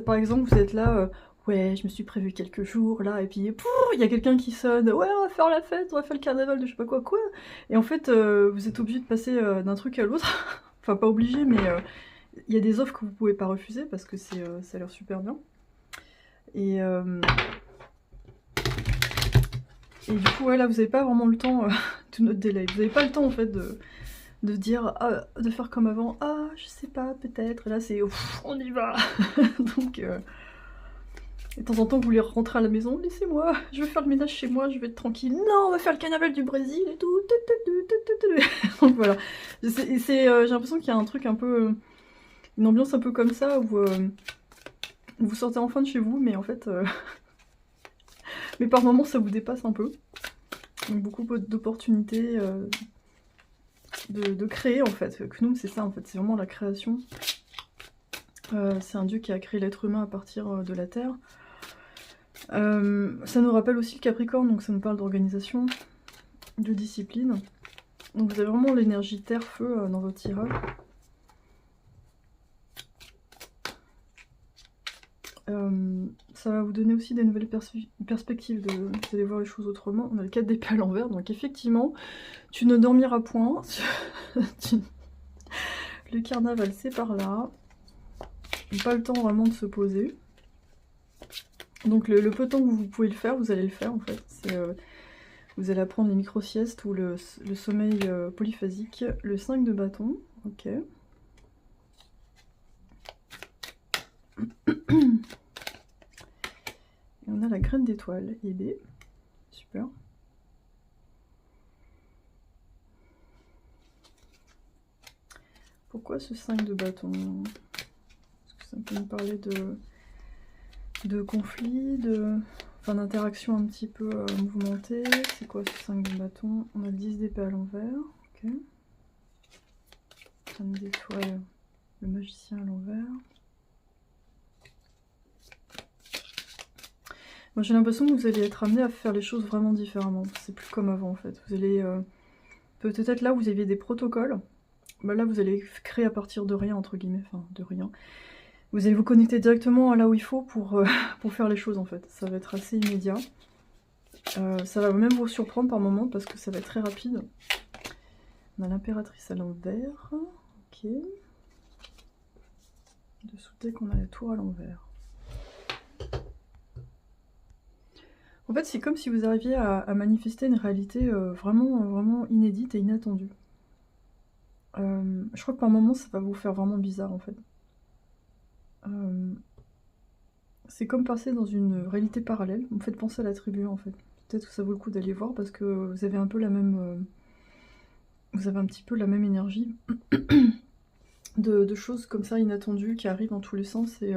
Par exemple, vous êtes là, ouais, je me suis prévu quelques jours là, et puis il y a quelqu'un qui sonne, ouais, on va faire la fête, on va faire le carnaval de je sais pas quoi, et en fait, vous êtes obligé de passer d'un truc à l'autre. Enfin, pas obligé, mais il y a des offres que vous pouvez pas refuser parce que ça a l'air super bien. Et du coup, ouais, là, vous avez pas vraiment le temps de notre délai. Vous avez pas le temps en fait de dire, de faire comme avant. Ah, je sais pas, peut-être. Là, c'est on y va. Donc, de temps en temps, vous voulez rentrer à la maison. Laissez-moi, je vais faire le ménage chez moi, je vais être tranquille. Non, on va faire le carnaval du Brésil et tout. Donc voilà. J'ai l'impression qu'il y a un truc un peu, une ambiance un peu comme ça où vous sortez enfin de chez vous, mais en fait, mais par moments ça vous dépasse un peu. Donc beaucoup d'opportunités de créer en fait. Knum, c'est ça en fait, c'est vraiment la création. C'est un dieu qui a créé l'être humain à partir de la terre. Ça nous rappelle aussi le Capricorne, donc ça nous parle d'organisation, de discipline. Donc vous avez vraiment l'énergie terre-feu dans votre tirage. Ça va vous donner aussi des nouvelles perspectives, vous allez voir les choses autrement. On a le 4 d'épée à l'envers, donc effectivement, tu ne dormiras point. Le carnaval, c'est par là. Pas le temps vraiment de se poser. Donc le peu de temps que vous pouvez le faire, vous allez le faire en fait. Vous allez apprendre les micro-siestes ou le sommeil polyphasique. Le 5 de bâton, ok. Et on a la graine d'étoile, IB, super. Pourquoi ce 5 de bâton? Parce que ça peut nous parler de conflit, enfin d'interaction un petit peu mouvementée. C'est quoi ce 5 de bâton? On a le 10 d'épée à l'envers, ok. 5 d'étoile, le magicien à l'envers. Moi j'ai l'impression que vous allez être amené à faire les choses vraiment différemment. C'est plus comme avant en fait. Vous allez peut-être là vous aviez des protocoles. Bah là vous allez créer à partir de rien entre guillemets, enfin de rien. Vous allez vous connecter directement à là où il faut pour faire les choses en fait. Ça va être assez immédiat. Ça va même vous surprendre par moments parce que ça va être très rapide. On a l'impératrice à l'envers. Ok. Dessous deck on a la tour à l'envers. En fait, c'est comme si vous arriviez à manifester une réalité vraiment inédite et inattendue. Je crois que par moments, ça va vous faire vraiment bizarre, en fait. C'est comme passer dans une réalité parallèle. Vous me faites penser à la tribu, en fait. Peut-être que ça vaut le coup d'aller voir, parce que vous avez un peu la même... vous avez un petit peu la même énergie de choses comme ça, inattendues, qui arrivent dans tous les sens, et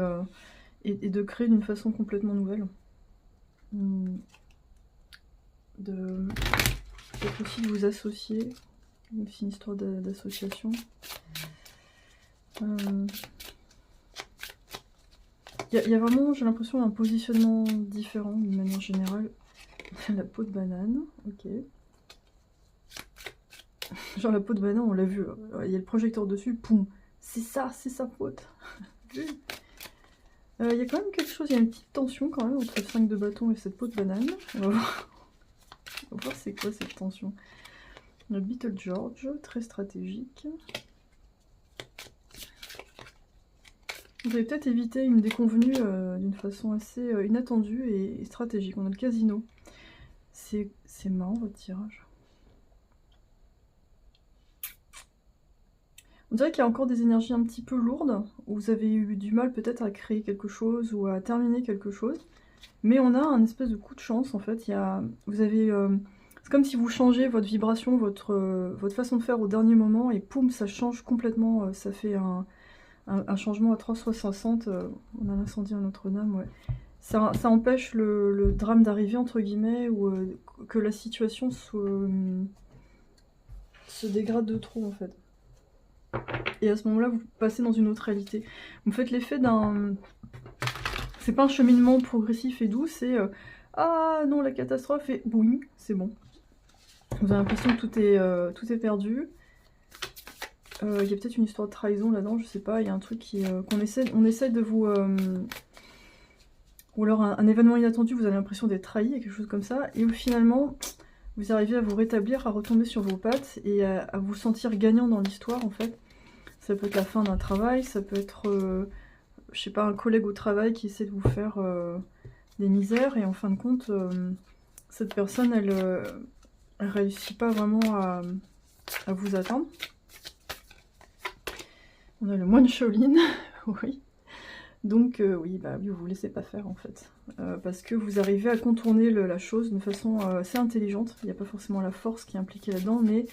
de créer d'une façon complètement nouvelle. Peut-être aussi de vous associer, c'est une histoire d'association. Il y a vraiment, j'ai l'impression, un positionnement différent d'une manière générale. La peau de banane, ok. Genre la peau de banane, on l'a vu, il y a le projecteur dessus, poum, c'est sa pote. Il y a quand même quelque chose, il y a une petite tension quand même entre le 5 de bâton et cette peau de banane. On va voir c'est quoi cette tension. Le Beetle George, très stratégique. Vous allez peut-être éviter une déconvenue d'une façon assez inattendue et stratégique. On a le casino. C'est marrant votre tirage. On dirait qu'il y a encore des énergies un petit peu lourdes, où vous avez eu du mal peut-être à créer quelque chose ou à terminer quelque chose. Mais on a un espèce de coup de chance en fait. Vous avez, c'est comme si vous changez votre vibration, votre façon de faire au dernier moment et poum, ça change complètement. Ça fait un changement à 360. On a l'incendie à Notre-Dame, ouais. Ça empêche le drame d'arriver entre guillemets ou que la situation se dégrade de trop en fait. Et à ce moment-là, vous passez dans une autre réalité. Vous faites l'effet d'un... C'est pas un cheminement progressif et doux, c'est ah non, la catastrophe, et boum, c'est bon. Vous avez l'impression que tout est perdu. Il y a peut-être une histoire de trahison là-dedans, je sais pas. Il y a un truc on essaie de vous... ou alors un événement inattendu, vous avez l'impression d'être trahi, quelque chose comme ça. Et finalement, vous arrivez à vous rétablir, à retomber sur vos pattes et à vous sentir gagnant dans l'histoire en fait. Ça peut être la fin d'un travail, ça peut être... je sais pas, un collègue au travail qui essaie de vous faire des misères, et en fin de compte, cette personne, elle réussit pas vraiment à vous atteindre. On a le moine Shaolin, oui. Donc oui, vous vous laissez pas faire en fait. Parce que vous arrivez à contourner la chose d'une façon assez intelligente. Il n'y a pas forcément la force qui est impliquée là-dedans, mais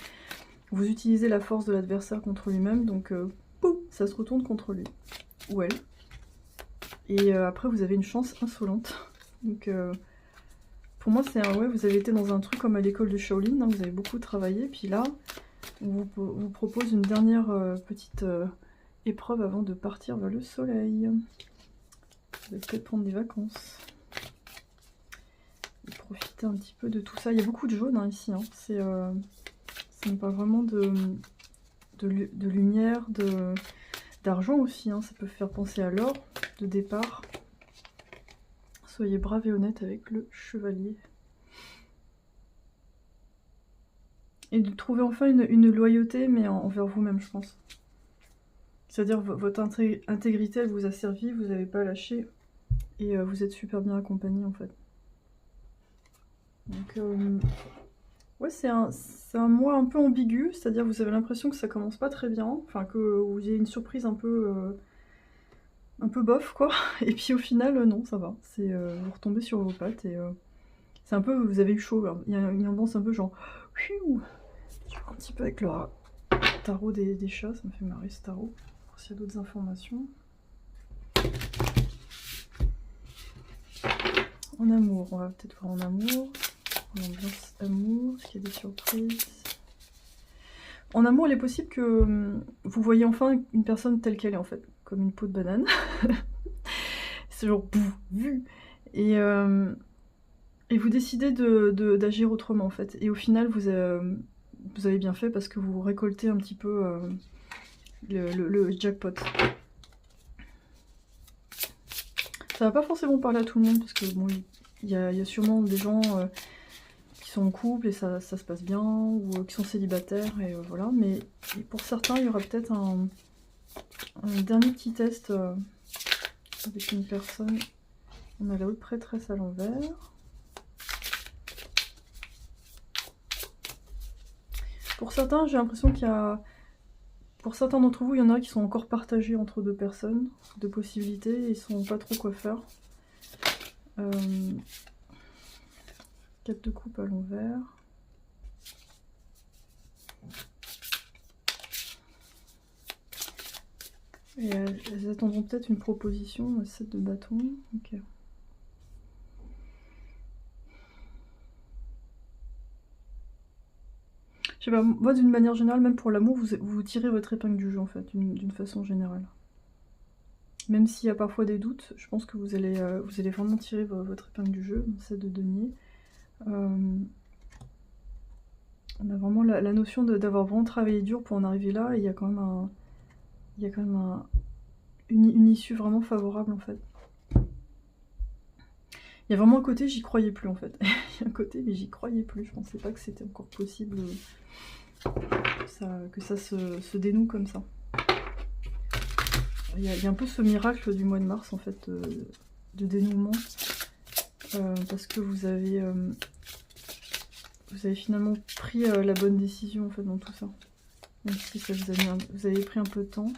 vous utilisez la force de l'adversaire contre lui-même, donc pouf, ça se retourne contre lui. Ou elle. Et après, vous avez une chance insolente. Donc, pour moi, c'est ouais, vous avez été dans un truc comme à l'école de Shaolin, hein, vous avez beaucoup travaillé, puis là, on vous propose une dernière petite épreuve avant de partir vers le soleil. Vous allez peut-être prendre des vacances. Et profiter un petit peu de tout ça. Il y a beaucoup de jaune hein, ici. Hein. Ça me parle vraiment de lumière, d'argent aussi. Hein. Ça peut faire penser à l'or de départ. Soyez brave et honnête avec le chevalier. Et de trouver enfin une loyauté, mais envers vous-même, je pense. C'est-à-dire votre intégrité, elle vous a servi, vous n'avez pas lâché, et vous êtes super bien accompagné, en fait. Donc, ouais, c'est un mois un peu ambigu, c'est-à-dire vous avez l'impression que ça commence pas très bien, enfin que vous ayez une surprise un peu bof, quoi. Et puis au final, non, ça va. Vous retombez sur vos pattes, et c'est un peu, vous avez eu chaud, là. Il y a une ambiance un peu genre... Je vois un petit peu avec le tarot des chats, ça me fait marrer ce tarot. S'il y a d'autres informations. En amour, on va peut-être voir en amour. En ambiance amour, est-ce qu'il y a des surprises? En amour, il est possible que vous voyez enfin une personne telle qu'elle est en fait, comme une peau de banane. C'est genre bouf, vu. Et vous décidez d'agir autrement en fait. Et au final, vous avez bien fait parce que vous récoltez un petit peu le jackpot. Ça va pas forcément parler à tout le monde parce que bon, il y a sûrement des gens qui sont en couple et ça se passe bien, ou qui sont célibataires et voilà. Mais pour certains, il y aura peut-être un dernier petit test avec une personne. On a la haute prêtresse à l'envers. Pour certains, j'ai l'impression qu'il y a... Pour certains d'entre vous, il y en a qui sont encore partagés entre deux personnes, deux possibilités, et ils ne savent pas trop quoi faire. 4 de coupe à l'envers. Et elles attendront peut-être une proposition, 7 de bâton. Ok. Je sais pas, moi d'une manière générale, même pour l'amour, vous tirez votre épingle du jeu en fait, d'une façon générale. Même s'il y a parfois des doutes, je pense que vous allez vraiment tirer votre épingle du jeu, 7 de denier. On a vraiment la notion d'avoir vraiment travaillé dur pour en arriver là, et il y a quand même une issue vraiment favorable en fait. Il y a vraiment un côté, j'y croyais plus en fait. Il y a un côté, mais j'y croyais plus. Je pensais pas que c'était encore possible que ça se dénoue comme ça. Il y a un peu ce miracle du mois de mars en fait, de dénouement. Parce que vous avez finalement pris la bonne décision en fait dans tout ça. Même si ça vous avez pris un peu de temps.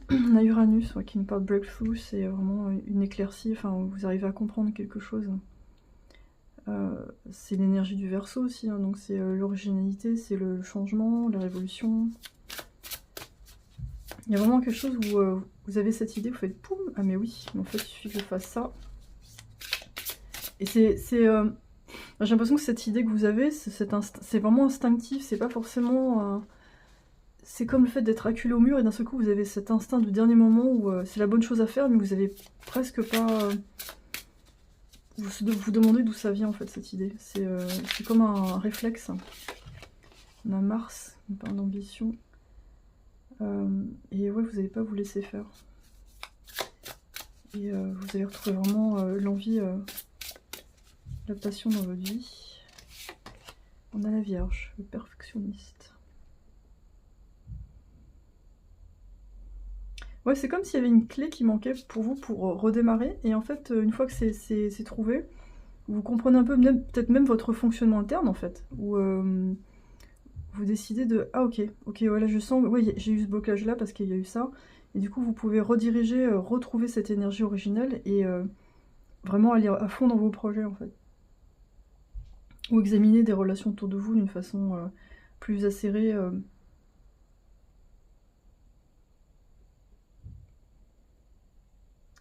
On a Uranus qui nous parle de breakthrough, c'est vraiment une éclaircie, enfin vous arrivez à comprendre quelque chose. C'est l'énergie du Verseau aussi, hein, donc c'est l'originalité, c'est le changement, la révolution. Il y a vraiment quelque chose où vous avez cette idée, vous faites poum, ah mais oui, mais en fait il suffit que je fasse ça. Et j'ai l'impression que cette idée que vous avez, c'est vraiment instinctif, c'est pas forcément... c'est comme le fait d'être acculé au mur et d'un seul coup vous avez cet instinct du dernier moment où c'est la bonne chose à faire, mais vous avez presque pas... vous demandez d'où ça vient en fait cette idée. C'est comme un réflexe. On a Mars, qui parle d'ambition. Et ouais, vous n'allez pas vous laisser faire. Et vous allez retrouver vraiment l'envie, la passion dans votre vie. On a la Vierge, le perfectionniste. Ouais, c'est comme s'il y avait une clé qui manquait pour vous pour redémarrer. Et en fait, une fois que c'est trouvé, vous comprenez un peu, peut-être même votre fonctionnement interne en fait. Où vous décidez de... Ah ok, voilà, je sens... Oui, j'ai eu ce blocage là parce qu'il y a eu ça. Et du coup, vous pouvez rediriger, retrouver cette énergie originelle et vraiment aller à fond dans vos projets en fait. Ou examiner des relations autour de vous d'une façon plus acérée.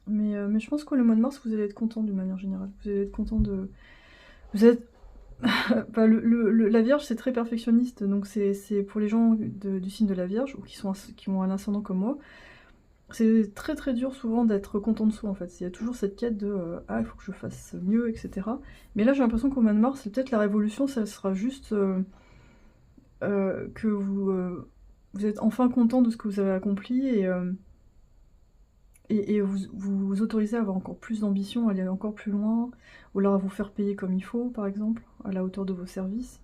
Mais je pense que le mois de mars, vous allez être content d'une manière générale. Vous allez être content de... Vous êtes... bah, la Vierge, c'est très perfectionniste, donc c'est pour les gens du signe de la Vierge, ou qui ont un ascendant comme moi, c'est très très dur souvent d'être content de soi en fait. Il y a toujours cette quête de ah, il faut que je fasse mieux, etc. Mais là, j'ai l'impression qu'au mois de mars, c'est peut-être la révolution, ça sera juste que vous êtes enfin content de ce que vous avez accompli et vous autorisez à avoir encore plus d'ambition, à aller encore plus loin, ou alors à vous faire payer comme il faut, par exemple, à la hauteur de vos services.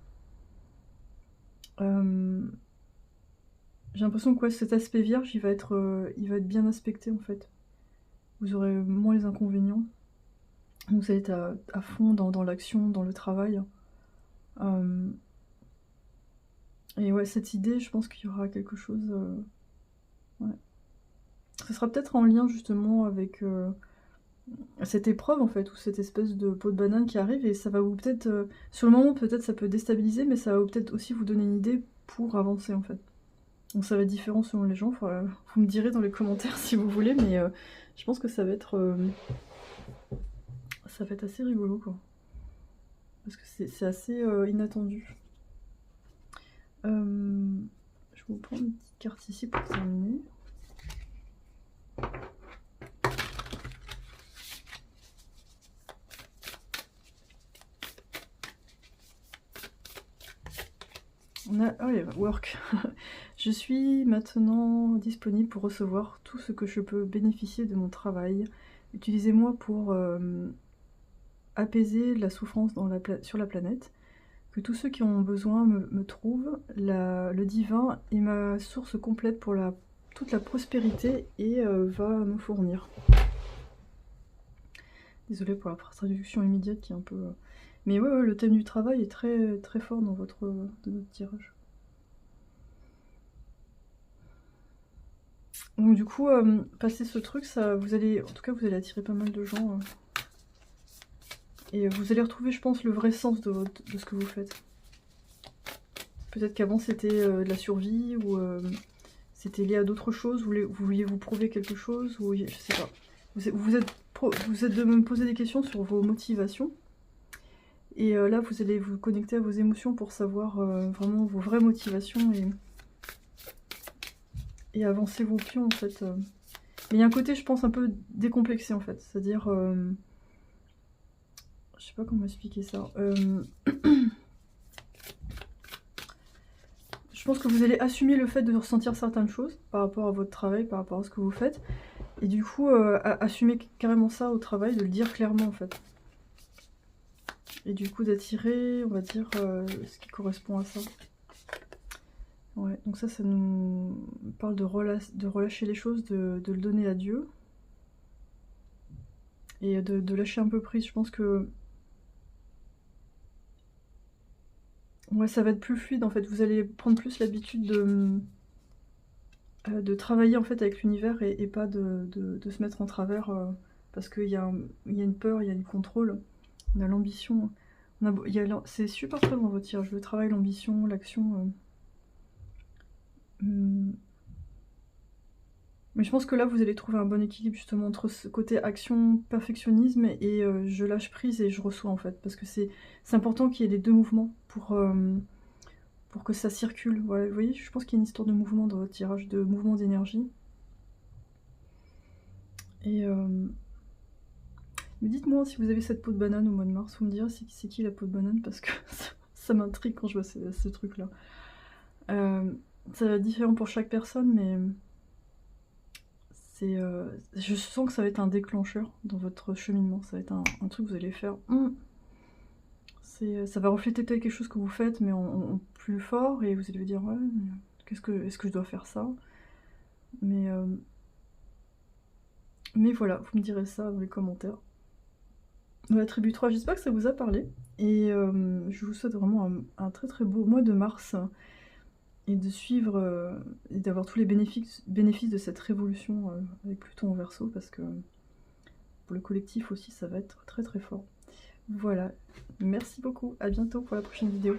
J'ai l'impression que ouais, cet aspect vierge, il va être bien aspecté en fait. Vous aurez moins les inconvénients. Vous allez être à fond dans l'action, dans le travail. Et ouais, cette idée, je pense qu'il y aura quelque chose... ouais. Ce sera peut-être en lien justement avec cette épreuve en fait, ou cette espèce de peau de banane qui arrive, et ça va vous peut-être... sur le moment, peut-être ça peut déstabiliser, mais ça va peut-être aussi vous donner une idée pour avancer en fait. Donc ça va être différent selon les gens, vous me direz dans les commentaires si vous voulez, mais je pense que ça va être assez rigolo quoi. Parce que c'est assez inattendu. Je vous prends une petite carte ici pour terminer. On a... Oh, yeah, work. Je suis maintenant disponible pour recevoir tout ce que je peux bénéficier de mon travail. Utilisez-moi pour apaiser la souffrance sur la planète. Que tous ceux qui ont besoin me trouvent. Le divin est ma source complète pour toute la prospérité et va me fournir. Désolée pour la traduction immédiate qui est un peu... Mais ouais, le thème du travail est très, très fort dans notre tirage. Donc du coup, passer ce truc, ça, vous allez attirer pas mal de gens. Et vous allez retrouver, je pense, le vrai sens de ce que vous faites. Peut-être qu'avant c'était de la survie, ou c'était lié à d'autres choses, vous vouliez vous prouver quelque chose, ou je sais pas. Vous êtes de me poser des questions sur vos motivations. Et là, vous allez vous connecter à vos émotions pour savoir vraiment vos vraies motivations et avancer vos pions, en fait. Mais il y a un côté, je pense, un peu décomplexé, en fait. C'est-à-dire, Je sais pas comment expliquer ça. Je pense que vous allez assumer le fait de ressentir certaines choses par rapport à votre travail, par rapport à ce que vous faites. Et du coup, assumer carrément ça au travail, de le dire clairement en fait. Et du coup d'attirer, on va dire, ce qui correspond à ça. Ouais, donc ça nous parle de relâcher les choses, de le donner à Dieu. Et de lâcher un peu prise. Je pense que... Ouais, ça va être plus fluide en fait. Vous allez prendre plus l'habitude de travailler en fait avec l'univers et pas de se mettre en travers parce qu'il y a une peur, il y a du contrôle, on a l'ambition. C'est super présent dans votre tirage, le travail, l'ambition, l'action. Mais je pense que là vous allez trouver un bon équilibre justement entre ce côté action, perfectionnisme et je lâche prise et je reçois en fait. Parce que c'est important qu'il y ait les deux mouvements pour que ça circule. Voilà, vous voyez, je pense qu'il y a une histoire de mouvement dans votre tirage, de mouvement d'énergie. Et mais dites-moi si vous avez cette peau de banane au mois de mars, vous me direz c'est qui la peau de banane parce que ça m'intrigue quand je vois ce truc-là. Ça va être différent pour chaque personne, mais je sens que ça va être un déclencheur dans votre cheminement. Ça va être un truc que vous allez faire. Ça va refléter peut-être quelque chose que vous faites, mais en plus fort, et vous allez vous dire ouais, est-ce que je dois faire ça? Mais voilà, vous me direz ça dans les commentaires. La tribu 3, j'espère que ça vous a parlé. Et je vous souhaite vraiment un très très beau mois de mars. Et de suivre, et d'avoir tous les bénéfices de cette révolution avec Pluton en Verseau, parce que pour le collectif aussi, ça va être très très fort. Voilà, merci beaucoup, à bientôt pour la prochaine vidéo.